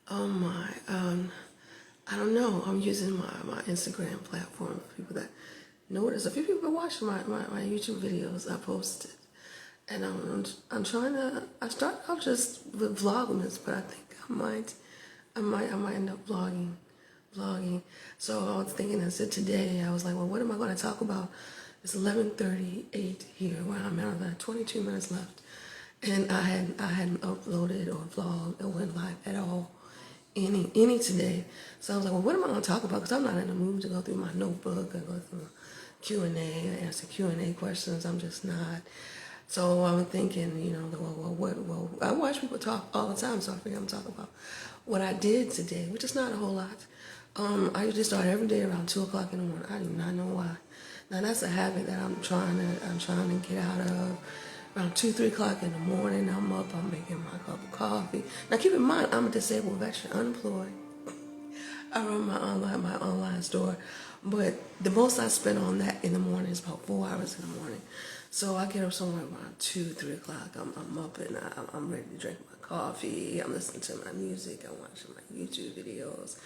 Oh my, I don't know. I'm using my Instagram platform for people that notice. A few people watching my YouTube videos I posted. And I'm trying to, I start off just with Vlogmas, but I think I might end up vlogging. So I was thinking, I said today, I was like, well, what am I going to talk about? It's 11:38 here where I'm at. I have 22 minutes left. And I hadn't uploaded or vlogged or went live at all any today. So I was like, well, what am I going to talk about? Because I'm not in the mood to go through my notebook and go through Q&A, answer Q&A questions. I'm just not. So I'm thinking, well, I watch people talk all the time, so I figure I'm talking about what I did today, which is not a whole lot. I usually start every day around 2 o'clock in the morning. I do not know why. Now that's a habit that I'm trying to get out of. Around 2, 3 o'clock in the morning, I'm up, I'm making my cup of coffee. Now keep in mind, I'm a disabled veteran, unemployed. I run my online store, but the most I spend on that in the morning is about 4 hours in the morning. So I get up somewhere around 2, 3 o'clock. I'm up and I'm ready to drink my coffee. I'm listening to my music. I'm watching my YouTube videos.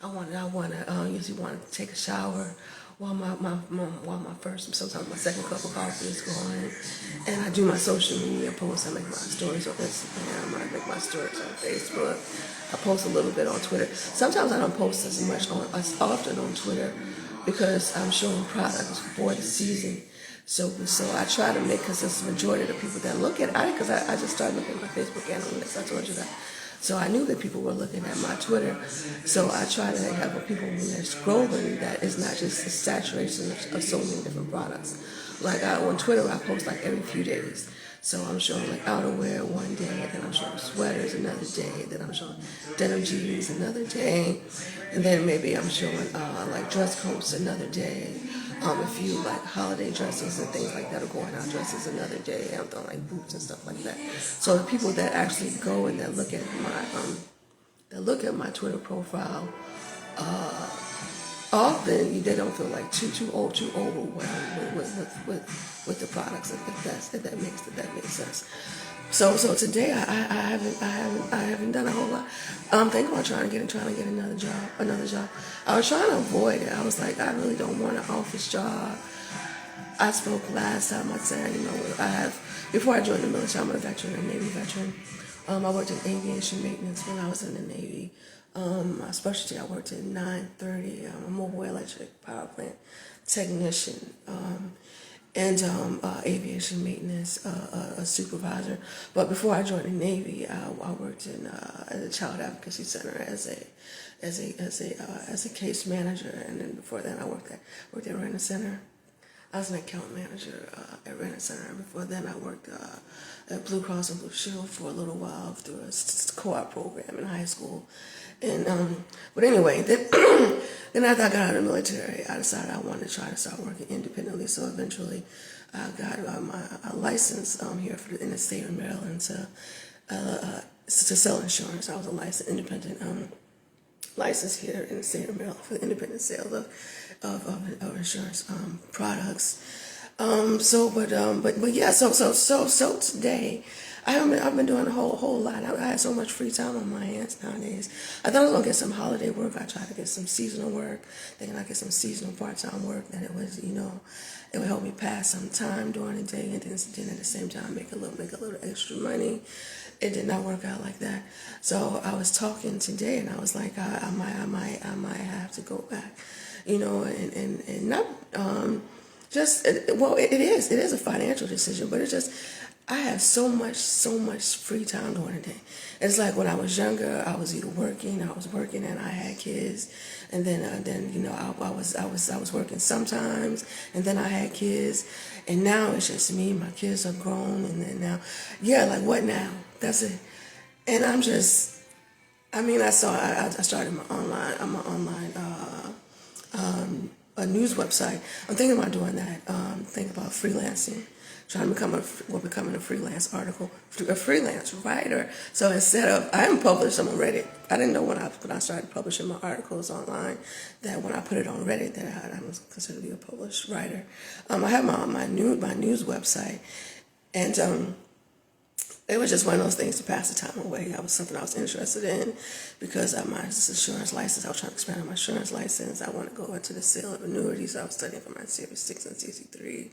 Usually want to take a shower while my first, sometimes my second cup of coffee is going, and I do my social media posts. I make my stories on Instagram. I make my stories on Facebook. I post a little bit on Twitter. Sometimes I don't post as often on Twitter because I'm showing products for the season. So I try to make, because it's the majority of the people that look at it, because I just started looking at my Facebook analytics, I told you that. So I knew that people were looking at my Twitter. So I try to have people when they're scrolling that it's not just a saturation of so many different products. Like on Twitter, I post like every few days. So I'm showing like outerwear one day, then I'm showing sweaters another day, then I'm showing denim jeans another day, and then maybe I'm showing like dress coats another day. A few like holiday dresses and things like that, or going out dresses another day. I'm throwing like boots and stuff like that. So the people that actually go and that look at my Twitter profile, often they don't feel like too overwhelmed with the products, if that makes sense. So today I haven't done a whole lot. I'm thinking about trying to get another job. I was trying to avoid it. I was like, I really don't want an office job. I spoke last time. I said, before I joined the military, I'm a veteran, a Navy veteran. I worked in aviation maintenance when I was in the Navy. My specialty, I worked at 930. I'm a mobile electric power plant technician. And aviation maintenance, a supervisor. But before I joined the Navy, I worked in at a child advocacy center as a case manager, and then before that, I worked at Renner Center. I was an account manager at Renner Center. Before then, I worked at Blue Cross and Blue Shield for a little while through a co-op program in high school. And but anyway, then after I got out of the military, I decided I wanted to try to start working independently. So eventually, I got a license here in the state of Maryland to sell insurance. I was a licensed independent license here in the state of Maryland for the independent sales of insurance products. But yeah. So today, I've been doing a whole lot. I had so much free time on my hands nowadays. I thought I was gonna get some holiday work. I tried to get some seasonal work, thinking I'd get some seasonal part-time work. That it would help me pass some time during the day, and then at the same time make a little extra money. It did not work out like that. So I was talking today, and I was like, I might have to go back, and not it is a financial decision, but it's just, I have so much free time during the day. It's like when I was younger, I was either working, and I had kids, and then I was working sometimes, and then I had kids, and now it's just me. My kids are grown, and then now, like what now? That's it. And I'm just, I started my online a news website. I'm thinking about doing that. Thinking about freelancing, trying to becoming a freelance writer. So instead of, I am published, I'm on Reddit. I didn't know when I started publishing my articles online that when I put it on Reddit that I was considered to be a published writer. I have my news website, and It was just one of those things to pass the time away. That was something I was interested in because of my insurance license. I was trying to expand on my insurance license. I want to go into the sale of annuities. I was studying for my Series 6 and CC3.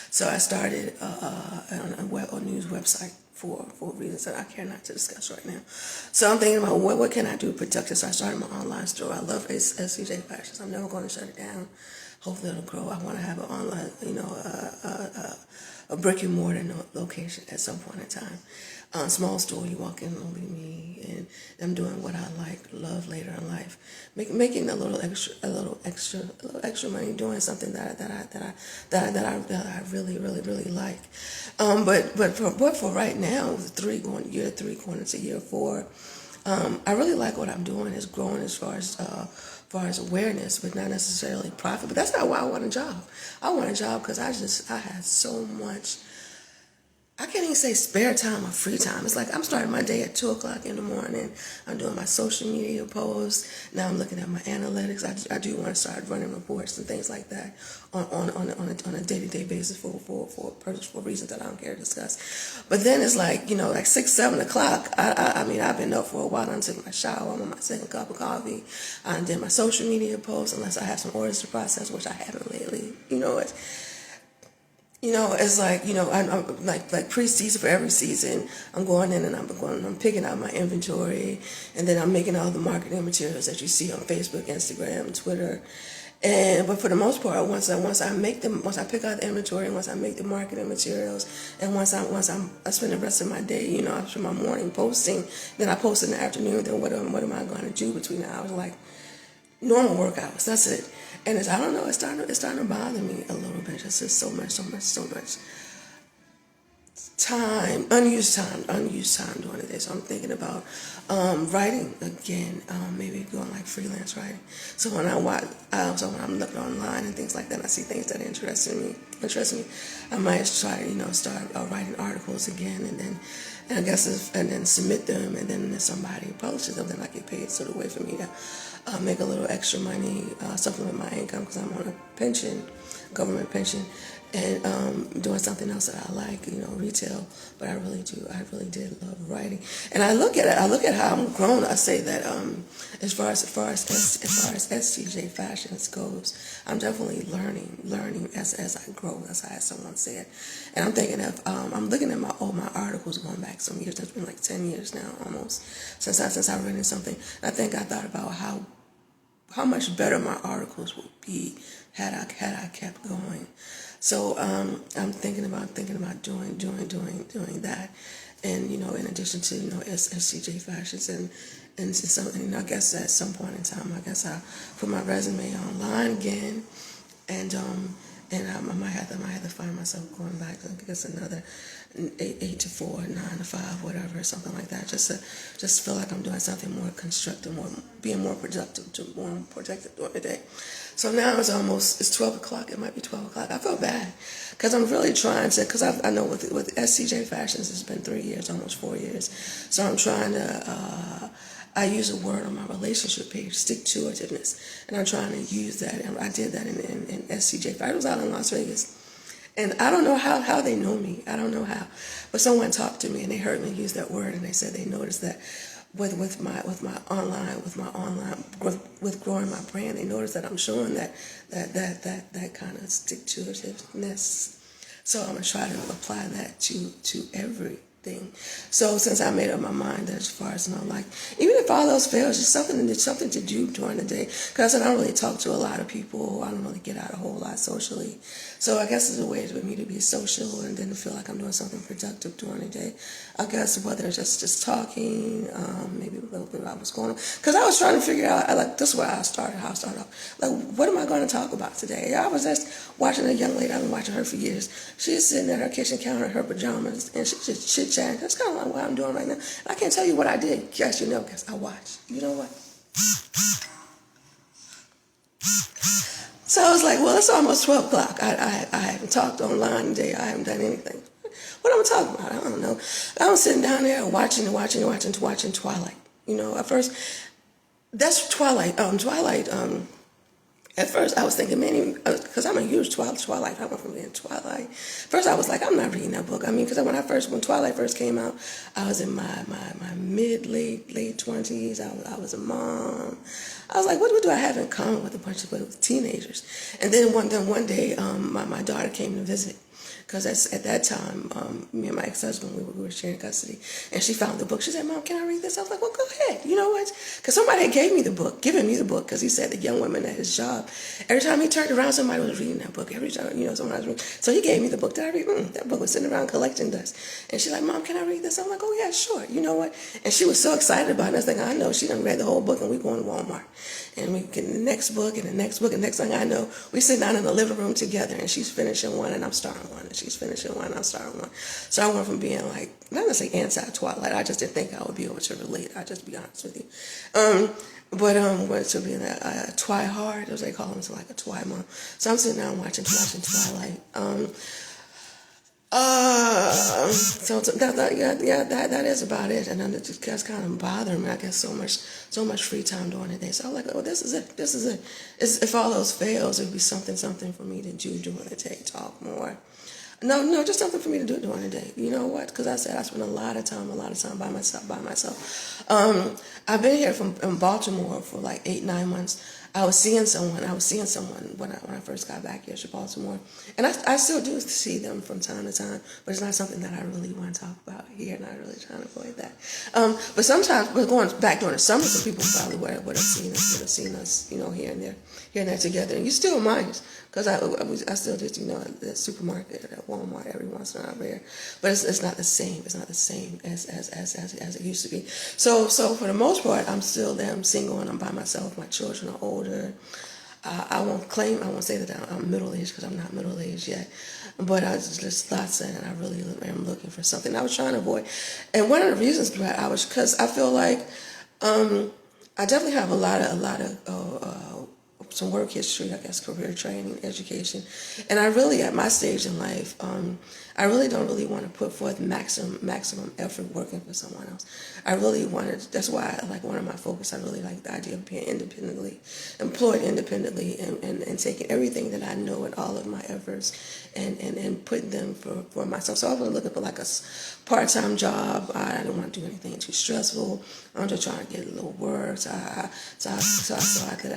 So I started on a news website for reasons that I care not to discuss right now. So I'm thinking about what can I do productive. So I started my online store. I love SCJ Fashions. I'm never going to shut it down. Hopefully it'll grow. I want to have an online, a brick and mortar location at some point in time. Small store, you walk in, only me, and I'm doing what I love later in life, making a little extra money, doing something that I really like. But for right now, year 3 going into year 4, I really like what I'm doing. Is growing as far as awareness, but not necessarily profit. But that's not why I want a job. I want a job because I had so much. I can't even say spare time or free time. It's like I'm starting my day at 2 o'clock in the morning. I'm doing my social media posts. Now I'm looking at my analytics. I do want to start running reports and things like that on a day-to-day basis for reasons that I don't care to discuss. But then it's like, like 6, 7 o'clock. I mean, I've been up for a while. I took my shower. I'm on my second cup of coffee. I did my social media posts, unless I have some orders to process, which I haven't lately. It's like, I'm like pre-season for every season. I'm going in and I'm picking out my inventory, and then I'm making all the marketing materials that you see on Facebook, Instagram, Twitter. But for the most part, once I pick out the inventory, once I make the marketing materials, and once I spend the rest of my day, I spend my morning posting, then I post in the afternoon. Then what am I going to do between the hours? Like normal work hours. That's it. And I don't know, it's starting to bother me a little bit. It's just so much time, unused time during the day. So I'm thinking about writing again, maybe going like freelance writing. So when I'm looking online and things like that, I see things that interest me. I might try to start writing articles again, and I guess and then submit them, and then if somebody publishes them, then I get paid. So the way for me to make a little extra money, supplement my income, because I'm on a pension, government pension, and doing something else that I like, retail. But I really did love writing. And I look at how I'm grown. I say that as far as SCJ Fashions goes, I'm definitely learning as I grow, as someone said. And I'm thinking of I'm looking at all my articles going back some years. It's been like 10 years now almost since I read something. I thought about how much better my articles would be had I kept going. So I'm thinking about doing that, and in addition to SCJ Fashions and something. I guess at some point in time, I guess I'll put my resume online again, and I might have to find myself going back. I guess another 8 to 4, 9 to 5, whatever, something like that. Just feel like I'm doing something more constructive, being more productive during the day. So now it's 12 o'clock. It might be 12 o'clock. I feel bad because I'm really trying to, because I know with SCJ Fashions, it's been 3 years, almost 4 years. So I'm trying to, I use a word on my relationship page, stick-to-itiveness. And I'm trying to use that. And I did that in SCJ. I was out in Las Vegas. And I don't know how they know me. I don't know how. But someone talked to me and they heard me use that word, and they said they noticed that with growing my brand, they noticed that I'm showing that kind of stick-to-itiveness. So I'm gonna try to apply that to everything. So since I made up my mind that as far as like, even if all else fails, just something to do during the day. Because I don't really talk to a lot of people. I don't really get out a whole lot socially. So I guess it's a way for me to be social and then feel like I'm doing something productive during the day. I guess whether it's just talking, maybe a little bit about what's going on. Because I was trying to figure out, this is where I started off. Like, what am I going to talk about today? I was just watching a young lady. I've been watching her for years. She's sitting at her kitchen counter in her pajamas, and she's just chit-chatting. That's kind of like what I'm doing right now. And I can't tell you what I did. Yes, because I watched. You know what? So I was like, well, it's almost 12 o'clock. I haven't talked online today. I haven't done anything. What am I talking about? I don't know. I was sitting down there watching Twilight. At first, that's Twilight. Twilight At first, I was thinking, man, because I'm a huge Twilight. I went from being Twilight. First, I was like, I'm not reading that book. I mean, because when Twilight first came out, I was in my late 20s. I was a mom. I was like, what do I have in common with a bunch of teenagers? And then one day, my daughter came to visit. Because at that time, me and my ex-husband, we were sharing custody. And she found the book. She said, Mom, can I read this? I was like, well, go ahead. You know what? Because somebody had given me the book, because he said that young women at his job, every time he turned around, somebody was reading that book. Every time, somebody was reading. So he gave me the book. Did I read? That book was sitting around collecting dust. And she's like, Mom, can I read this? I'm like, oh, yeah, sure. You know what? And she was so excited about it. I was thinking, I know. She done read the whole book, and we going to Walmart. And we get the next book and the next book, and next thing I know, we sit down in the living room together, and she's finishing one, and I'm starting one, and she's finishing one, and I'm starting one. So I went from being like, not to say anti-Twilight, I just didn't think I would be able to relate. I'll just be honest with you. Went to being a Twihard, as they call them, so like a Twi mom. So I'm sitting down watching Twilight. That is about it, and then it just kind of bothering me. I guess so much free time during the day. So I'm like, oh, this is it. If all else fails, it'd be something for me to do during the day. Talk more. No, just something for me to do during the day. You know what? Because I said I spend a lot of time by myself. I've been here in Baltimore for like 8-9 months. I was seeing someone when I first got back here to Baltimore, and I still do see them from time to time, but it's not something that I really want to talk about here, and I'm really trying to avoid that. But sometimes, going back during the summer, some people probably would have seen us, here and there together, and you still might, because I still just, at the supermarket, at Walmart every once in a while there, but it's not the same. It's not the same as it used to be. So for the most part, I'm still there. I'm single and I'm by myself. My children are older. I won't say that I'm middle-aged, because I'm not middle-aged yet, but I just thought that I really am looking for something I was trying to avoid. And one of the reasons because I feel like I definitely have a lot of some work history, I guess, career training, education, and I really, at my stage in life, I really don't really want to put forth maximum effort working for someone else. I really wanted. That's why, like, one of my focus, I really like the idea of being employed independently, and taking everything that I know and all of my efforts and putting them for myself. So I was looking for like a part-time job. I didn't want to do anything too stressful. I'm just trying to get a little work, so I can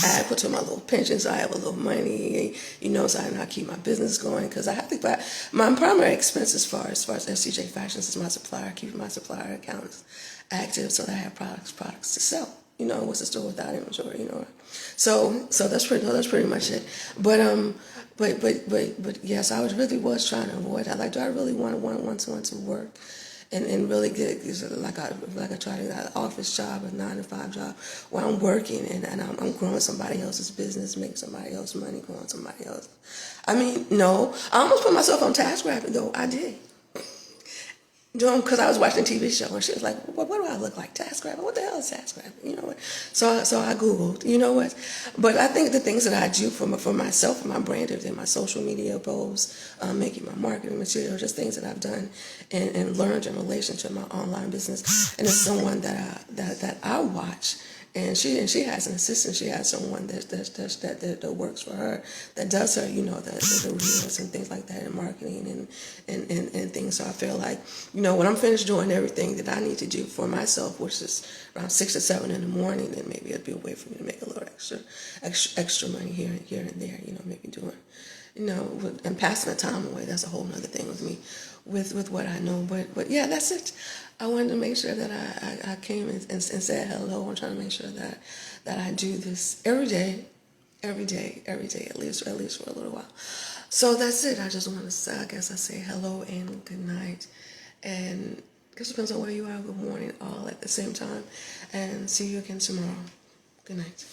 add to my little pension, so I have a little money, so I know I keep my business going, because I have to buy my primary expense as far as SCJ Fashions is my supplier, keeping my supplier accounts active so that I have products to sell. What's the store without inventory? So that's pretty much it. But yes, I really was trying to avoid that. Like, do I really want to work? And really get like I try to get an office job, a 9-to-5 job, where I'm working and I'm growing somebody else's business, making somebody else money, growing somebody else. I mean, no, I almost put myself on TaskRabbit though. I did. Because I was watching a TV show, and she was like, what do I look like? TaskRabbit? What the hell is TaskRabbit? You know what? So I Googled, you know what? But I think the things that I do for myself, for my brand, in my social media posts, making my marketing material, just things that I've done and learned in relation to my online business. And it's someone that I watch. And she has an assistant. She has someone that works for her, that does her, the reels and things like that, and marketing and things. So I feel like, when I'm finished doing everything that I need to do for myself, which is around 6 or 7 in the morning, then maybe it'd be a way for me to make a little extra money here and there. Maybe doing, and passing the time away. That's a whole other thing with me, with what I know. But yeah, that's it. I wanted to make sure that I came and said hello. I'm trying to make sure that I do this every day, at least for a little while. So that's it. I just want to say, I guess I say hello and good night. And I guess it depends on where you are, good morning, all at the same time. And see you again tomorrow. Good night.